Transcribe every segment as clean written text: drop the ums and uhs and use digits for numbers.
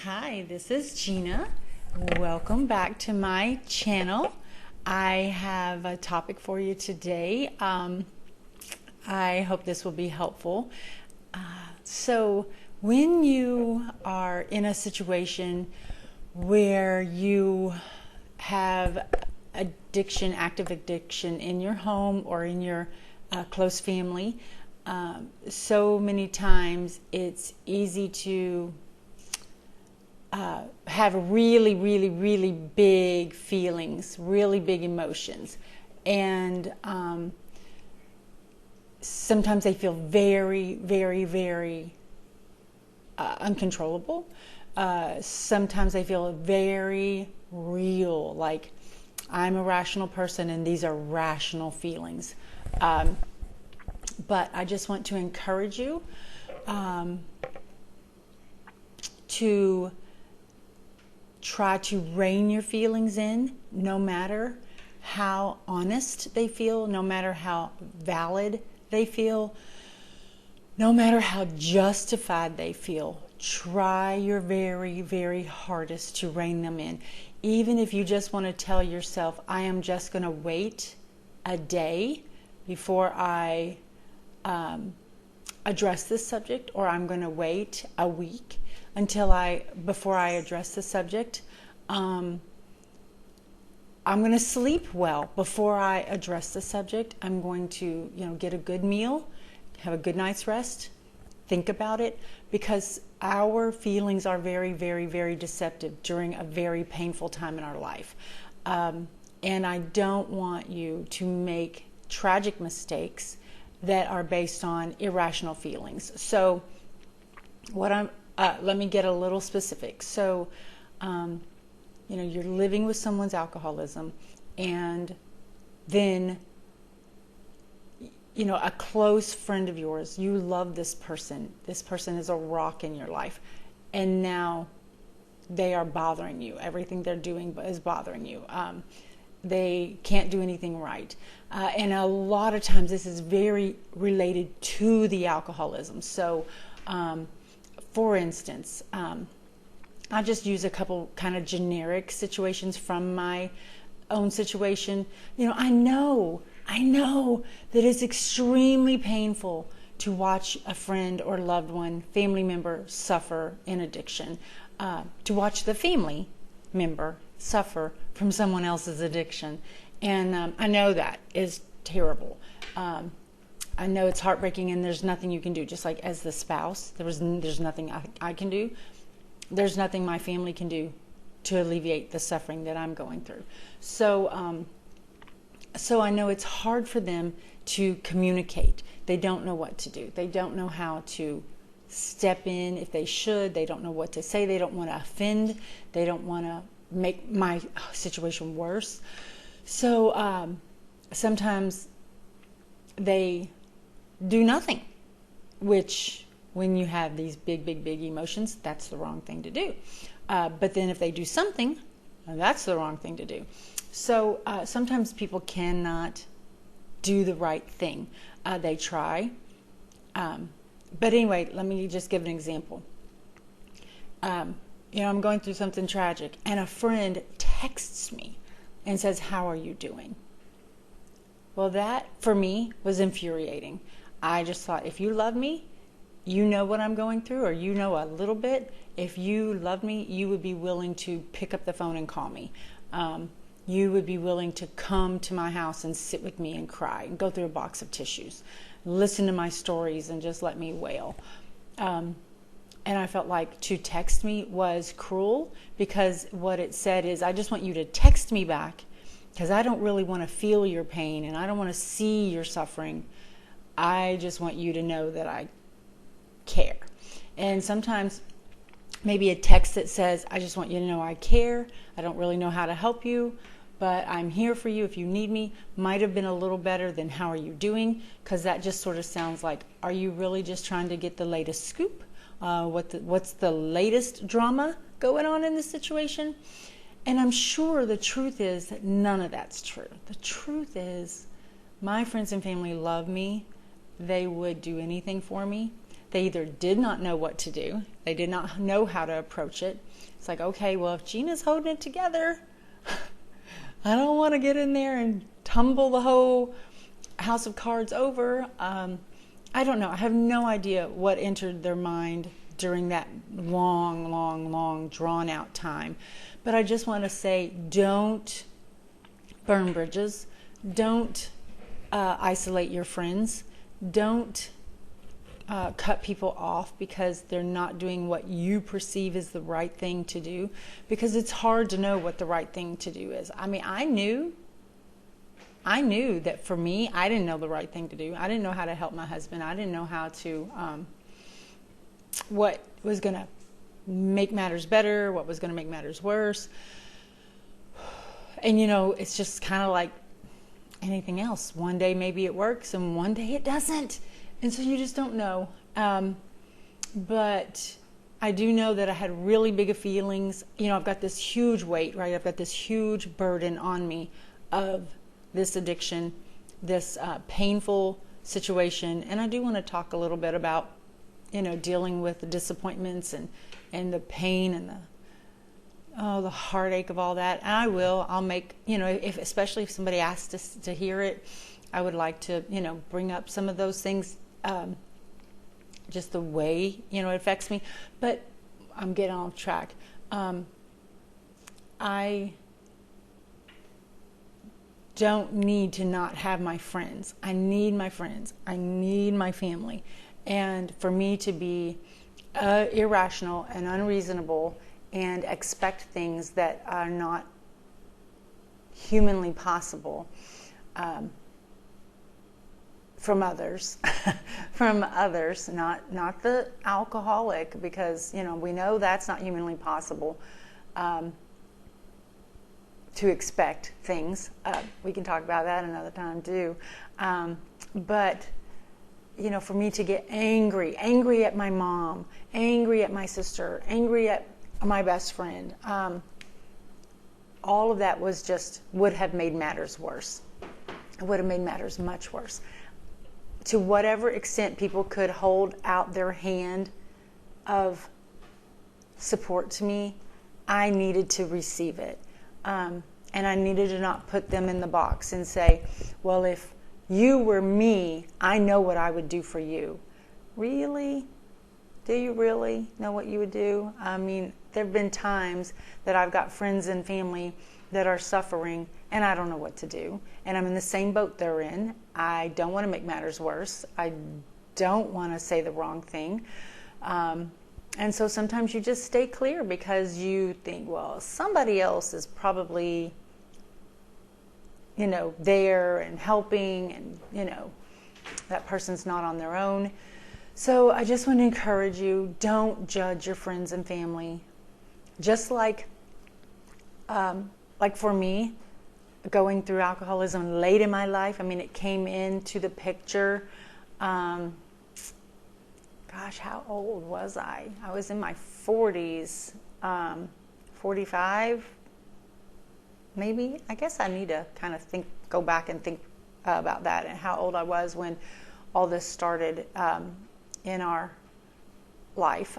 Hi, this is Gina. Welcome back to my channel. I have a topic for you today. I hope this will be helpful. So when you are in a situation where you have addiction, active addiction in your home or in your close family, so many times it's easy to have really big feelings, really big emotions. And sometimes they feel very uncontrollable. Sometimes they feel very real, like I'm a rational person and these are rational feelings. But I just want to encourage you to try to rein your feelings in, no matter how honest they feel, no matter how valid they feel, no matter how justified they feel. Try your very hardest to rein them in. Even if you just want to tell yourself, I am just going to wait a day before I address this subject, or I'm going to wait a week before I address the subject. I'm going to sleep well before I address the subject. I'm going to, get a good meal, have a good night's rest, think about it, because our feelings are very deceptive during a very painful time in our life. And I don't want you to make tragic mistakes that are based on irrational feelings. So let me get a little specific. So, you're living with someone's alcoholism, and then, a close friend of yours, you love this person. This person is a rock in your life, and now they are bothering you. Everything they're doing is bothering you. They can't do anything right. And a lot of times this is very related to the alcoholism. So, for instance, I'll just use a couple kind of generic situations from my own situation. I know that it's extremely painful to watch a friend or loved one, family member suffer in addiction, to watch the family member suffer from someone else's addiction. And I know that is terrible. I know it's heartbreaking, and there's nothing you can do. Just like as the spouse, there's nothing I can do. There's nothing my family can do to alleviate the suffering that I'm going through. So I know it's hard for them to communicate. They don't know what to do. They don't know how to step in if they should. They don't know what to say. They don't want to offend. They don't want to make my situation worse. So sometimes they do nothing, which when you have these big emotions, that's the wrong thing to do. But then if they do something, that's the wrong thing to do. So sometimes people cannot do the right thing. They try. But anyway, let me just give an example. I'm going through something tragic, and a friend texts me and says, "How are you doing?" Well, that for me was infuriating. I just thought, if you love me, you know what I'm going through, or you know a little bit. If you love me, you would be willing to pick up the phone and call me. You would be willing to come to my house and sit with me and cry and go through a box of tissues, listen to my stories and just let me wail. And I felt like to text me was cruel, because what it said is, I just want you to text me back, because I don't really want to feel your pain and I don't want to see your suffering. I just want you to know that I care. And sometimes maybe a text that says, I just want you to know I care. I don't really know how to help you, but I'm here for you if you need me, might have been a little better than how are you doing, because that just sort of sounds like, are you really just trying to get the latest scoop? What's the latest drama going on in this situation? And I'm sure the truth is that none of that's true. The truth is my friends and family love me. They would do anything for me. They either did not know what to do, they did not know how to approach it. It's like, okay, well, if Gina's holding it together, I don't want to get in there and tumble the whole house of cards over. I don't know. I have no idea what entered their mind during that long, drawn out time. But I just want to say, don't burn bridges. Don't isolate your friends. Don't cut people off because they're not doing what you perceive as the right thing to do. Because it's hard to know what the right thing to do is. I mean, I knew that for me, I didn't know the right thing to do. I didn't know how to help my husband. I didn't know how to, what was going to make matters better, what was going to make matters worse. And, it's just kind of like anything else. One day maybe it works and one day it doesn't. And so you just don't know. But I do know that I had really big feelings. I've got this huge weight, right? I've got this huge burden on me of this addiction, this painful situation. And I do want to talk a little bit about, dealing with the disappointments and the pain and the heartache of all that. And I'll make, especially if somebody asks to hear it, I would like to, bring up some of those things, just the way, it affects me. But I'm getting off track. I don't need to not have my friends. I need my friends. I need my family. And for me to be irrational and unreasonable and expect things that are not humanly possible from others, not the alcoholic, because we know that's not humanly possible. To expect things. We can talk about that another time too. But, for me to get angry at my mom, angry at my sister, angry at my best friend, all of that would have made matters worse. It would have made matters much worse. To whatever extent people could hold out their hand of support to me, I needed to receive it. And I needed to not put them in the box and say, well, if you were me, I know what I would do for you. Really? Do you really know what you would do? I mean, there have been times that I've got friends and family that are suffering and I don't know what to do. And I'm in the same boat they're in. I don't want to make matters worse. I don't want to say the wrong thing. And so sometimes you just stay clear because you think, well, somebody else is probably, there and helping, and, that person's not on their own. So I just want to encourage you, don't judge your friends and family. Just like for me, going through alcoholism late in my life, it came into the picture. Gosh, how old was I? I was in my 40s, 45, maybe. I guess I need to kind of go back and think about that and how old I was when all this started in our life.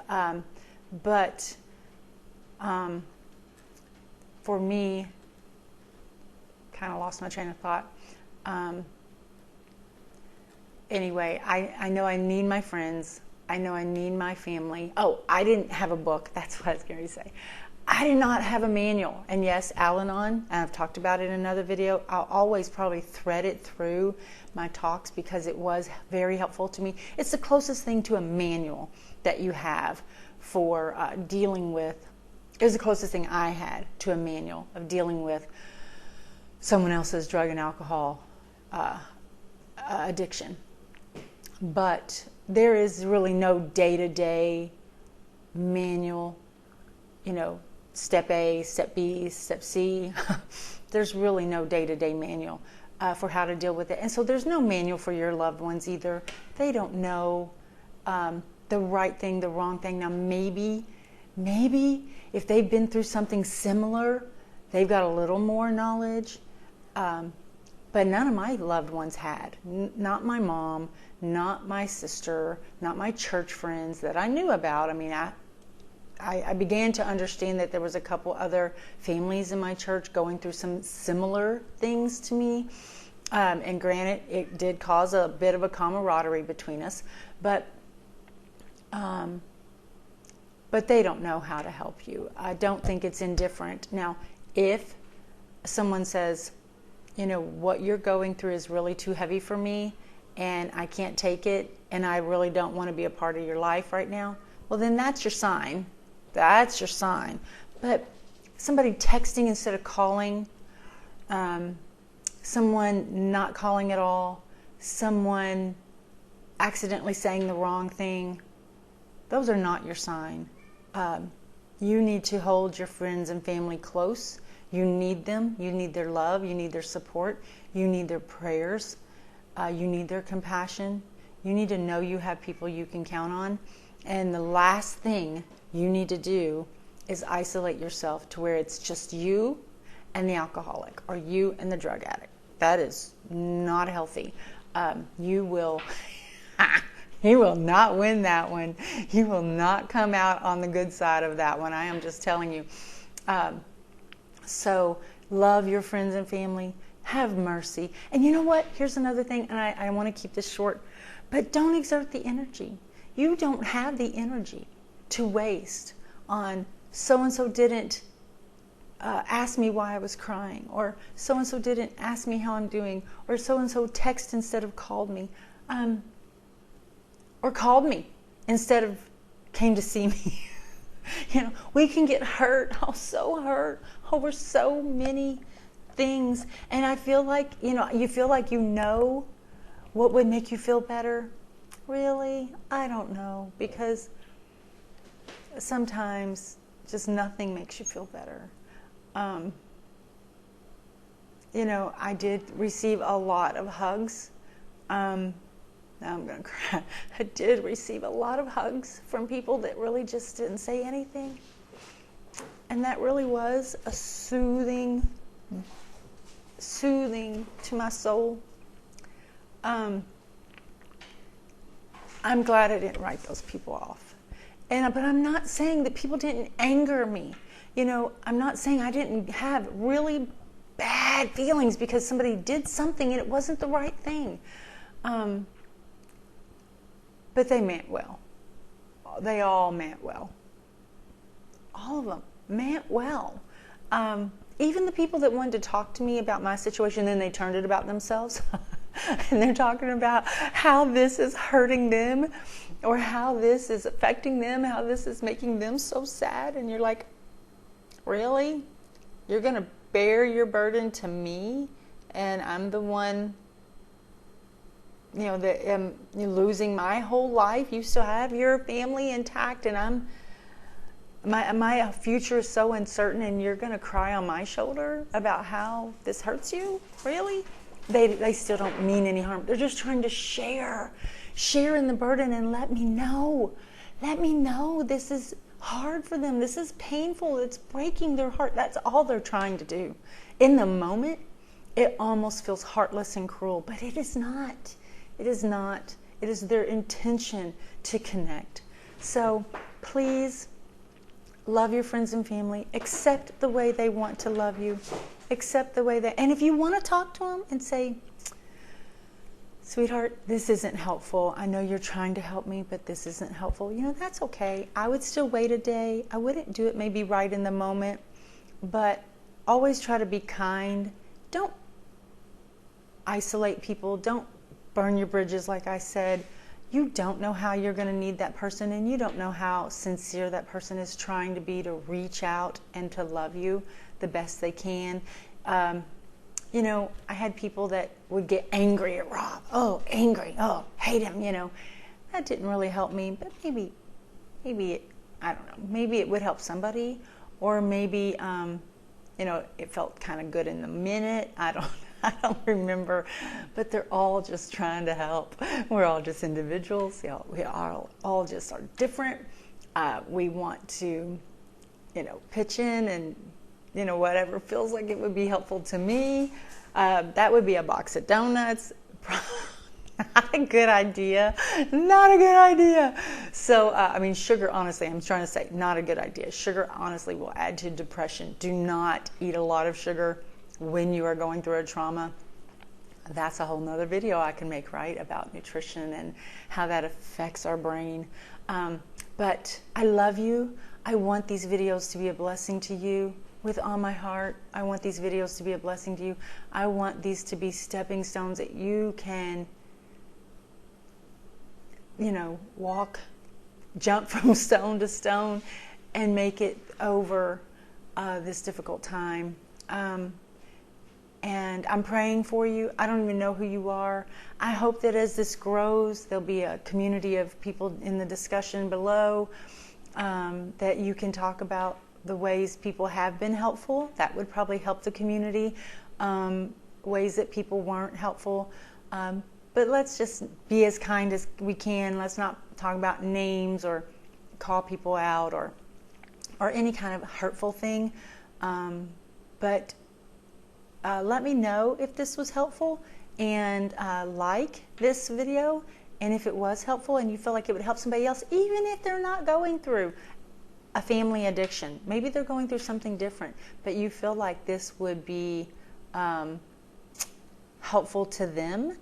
But for me, kind of lost my train of thought. Anyway, I know I need my friends. I know I need my family. Oh, I didn't have a book. That's what I was going to say. I did not have a manual. And yes, Al-Anon, I've talked about it in another video. I'll always probably thread it through my talks because it was very helpful to me. It's the closest thing to a manual that you have for dealing with. It was the closest thing I had to a manual of dealing with someone else's drug and alcohol addiction. But there is really no day-to-day manual, step A, step B, step C. There's really no day-to-day manual for how to deal with it. And so there's no manual for your loved ones either. They don't know the right thing, the wrong thing. Now maybe if they've been through something similar, they've got a little more knowledge. but none of my loved ones had. Not my mom, not my sister, not my church friends that I knew about. I mean, I began to understand that there was a couple other families in my church going through some similar things to me. And granted, it did cause a bit of a camaraderie between us, but they don't know how to help you. I don't think it's indifferent. Now, if someone says, you know, what you're going through is really too heavy for me, and I can't take it, and I really don't want to be a part of your life right now, well, then that's your sign. That's your sign. But somebody texting instead of calling, someone not calling at all, someone accidentally saying the wrong thing, those are not your sign. You need to hold your friends and family close. You need them. You need their love. You need their support. You need their prayers. You need their compassion. You need to know you have people you can count on. And the last thing you need to do is isolate yourself to where it's just you and the alcoholic, or you and the drug addict. That is not healthy. You will not win that one. You will not come out on the good side of that one. I am just telling you. So love your friends and family. Have mercy. And you know what? Here's another thing, and I want to keep this short, but don't exert the energy. You don't have the energy to waste on so-and-so didn't ask me why I was crying, or so-and-so didn't ask me how I'm doing, or so-and-so texted instead of called me, or called me instead of came to see me. You know, we can get hurt, so hurt over so many things. And I feel like, you feel like you know what would make you feel better. Really? I don't know, because sometimes just nothing makes you feel better. I did receive a lot of hugs. Now I'm going to cry. I did receive a lot of hugs from people that really just didn't say anything. And that really was a soothing to my soul. I'm glad I didn't write those people off. But I'm not saying that people didn't anger me. I'm not saying I didn't have really bad feelings because somebody did something and it wasn't the right thing. But they meant well. They all meant well. All of them meant well. Even the people that wanted to talk to me about my situation, then they turned it about themselves. And they're talking about how this is hurting them, or how this is affecting them, how this is making them so sad. And you're like, really? You're going to bear your burden to me, and I'm the one, that am losing my whole life. You still have your family intact, and my future is so uncertain, and you're going to cry on my shoulder about how this hurts you? Really? They still don't mean any harm. They're just trying to share in the burden and let me know this is hard for them. This is painful. It's breaking their heart. That's all they're trying to do. In the moment, it almost feels heartless and cruel, but it is not. It is not. It is their intention to connect. So please love your friends and family. Accept the way they want to love you. Accept the way and if you want to talk to them and say, sweetheart, this isn't helpful. I know you're trying to help me, but this isn't helpful. That's okay. I would still wait a day. I wouldn't do it maybe right in the moment, but always try to be kind. Don't isolate people. Don't burn your bridges, like I said. You don't know how you're going to need that person, and you don't know how sincere that person is trying to be to reach out and to love you the best they can. I had people that would get angry at Rob. Oh, angry. Oh, hate him, That didn't really help me, but maybe I don't know. Maybe it would help somebody, or maybe, it felt kind of good in the minute. I don't remember, but they're all just trying to help. We're all just individuals. We all just are different. We want to, pitch in whatever feels like it would be helpful to me. That would be a box of donuts. Not a good idea. Not a good idea. So, sugar, honestly, I'm trying to say, not a good idea. Sugar, honestly, will add to depression. Do not eat a lot of sugar when you are going through a trauma. That's a whole nother video I can make, right, about nutrition and how that affects our brain. But I love you. I want these videos to be a blessing to you with all my heart. I want these videos to be a blessing to you. I want these to be stepping stones that you can, jump from stone to stone and make it over this difficult time. And I'm praying for you. I don't even know who you are. I hope that as this grows, there'll be a community of people in the discussion below, that you can talk about the ways people have been helpful. That would probably help the community. Ways that people weren't helpful. But let's just be as kind as we can. Let's not talk about names or call people out or any kind of hurtful thing. But let me know if this was helpful, and like this video, and if it was helpful and you feel like it would help somebody else, even if they're not going through a family addiction. Maybe they're going through something different, but you feel like this would be helpful to them.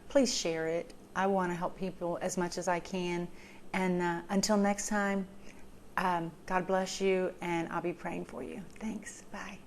Please share it. I want to help people as much as I can. And until next time, God bless you, and I'll be praying for you. Thanks. Bye.